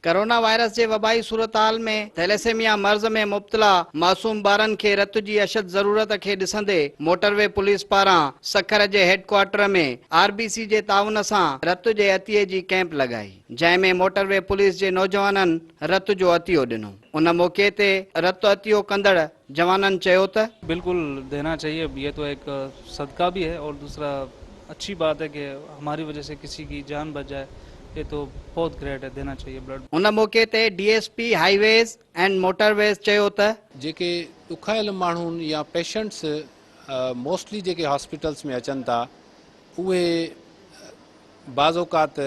Corona virus जे वबाई सूरतहाल में thalassaemia मर्ज़ में मुब्तला मासूम ॿारनि खे रत जी अशद ज़रूरत खे ॾिसंदे मोटरवे पुलिस पारां सखर जे हेडक्वार्टर में आरबीसी जे ताउन सां रत जे अतीए जी कैंप लगाई, जंहिं में मोटरवे पुलिस जे नौजवाननि रत जो अतियो ॾिनो। उन मौके ते रत अतियो कंदड़ जवाननि चयो त बिल्कुल देना चाहिए, ये तो एक सदका भी है और दूसरा अच्छी बात है कि हमारी वजह से किसी की जान बच जाए, ये तो बहुत ग्रेट है, देना चाहिए ब्लड। उन मौके ते डीएसपी हाईवेज एंड मोटरवेज चयो त जेके ॾुखायल माण्हुनि या पेशेंट्स मोस्टली जेके हॉस्पिटल्स में अचनि था उहे बाज़ौकात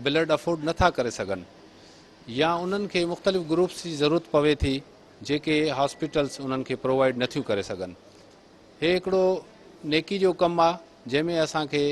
ब्लड अफोर्ड नथा करे सघनि या उन्हनि खे मुख़्तलिफ़ ग्रुप्स जी ज़रूरत पवे थी जेके हॉस्पिटल्स उन्हनि खे प्रोवाइड नथियूं करे सघनि। हे हिकिड़ो नेकी जो कमु आहे जंहिंमें असांखे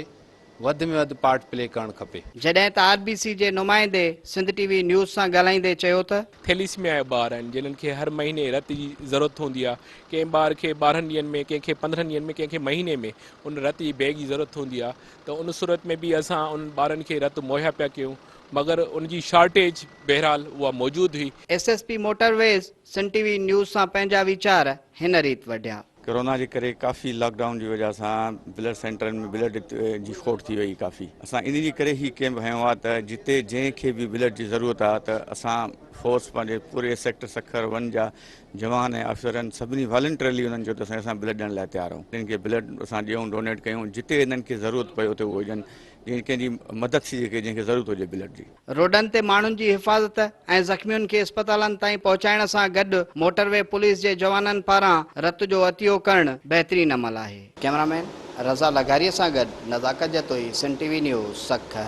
वधि में वधि पार्ट प्ले करणु खपे। जॾहिं त आरबीसी जे नुमाइंदे सिंध टीवी न्यूज़ सां ॻाल्हाईंदे चयो त थैलीसीमिया जा ॿार आहिनि जिन्हनि खे हर महीने रत जी ज़रूरत हूंदी आहे। कंहिं ॿार खे 12 ॾींहंनि में, कंहिंखे 15 ॾींहंनि में, कंहिंखे महीने में उन रत जी बैग जी ज़रूरत हूंदी आहे, त उन सूरत में बि असां उन ॿारनि खे रत मुहैया पिया कयूं, मगर उनजी शॉर्टेज बहरहाल उहा मौजूदु हुई। SSP motorways Sindh TV news सां पंहिंजा वीचार हिन रीति वढिया। कोरोना जे करे काफ़ी लॉकडाउन जी वजह सां ब्लड सेंटरनि में ब्लड जी खोट थी वई काफ़ी। असां इन जे करे ई कैंप हयो आहे त जिते जंहिंखे बि ब्लड जी ज़रूरत आहे त असां फोर्स पंहिंजे पूरे सेक्टर सखर 1 जा जवान ऐं अफ़सरनि सभिनी वॉलंटियरली उन्हनि जो त असां ब्लड ॾियण लाइ तयारु आहियूं। इन्हनि खे ब्लड असां ॾियूं, डोनेट कयूं, जिते इन्हनि खे ज़रूरत पए उते उहो ॾियनि, जीअं कंहिंजी मदद थी सघे जंहिंखे ज़रूरत हुजे ब्लड जी। रोडनि ते माण्हुनि जी हिफ़ाज़त ऐं ज़ख़्मियुनि खे अस्पतालनि ताईं पहुचाइण सां गॾु मोटरवे पुलिस जे जवाननि पारां रत जो अतियो करणु बहितरीन अमल आहे। कैमरामैन रज़ा लगारीअ सां गॾु नज़ाकत जतोई, सिंध टीवी न्यूज़, सखर।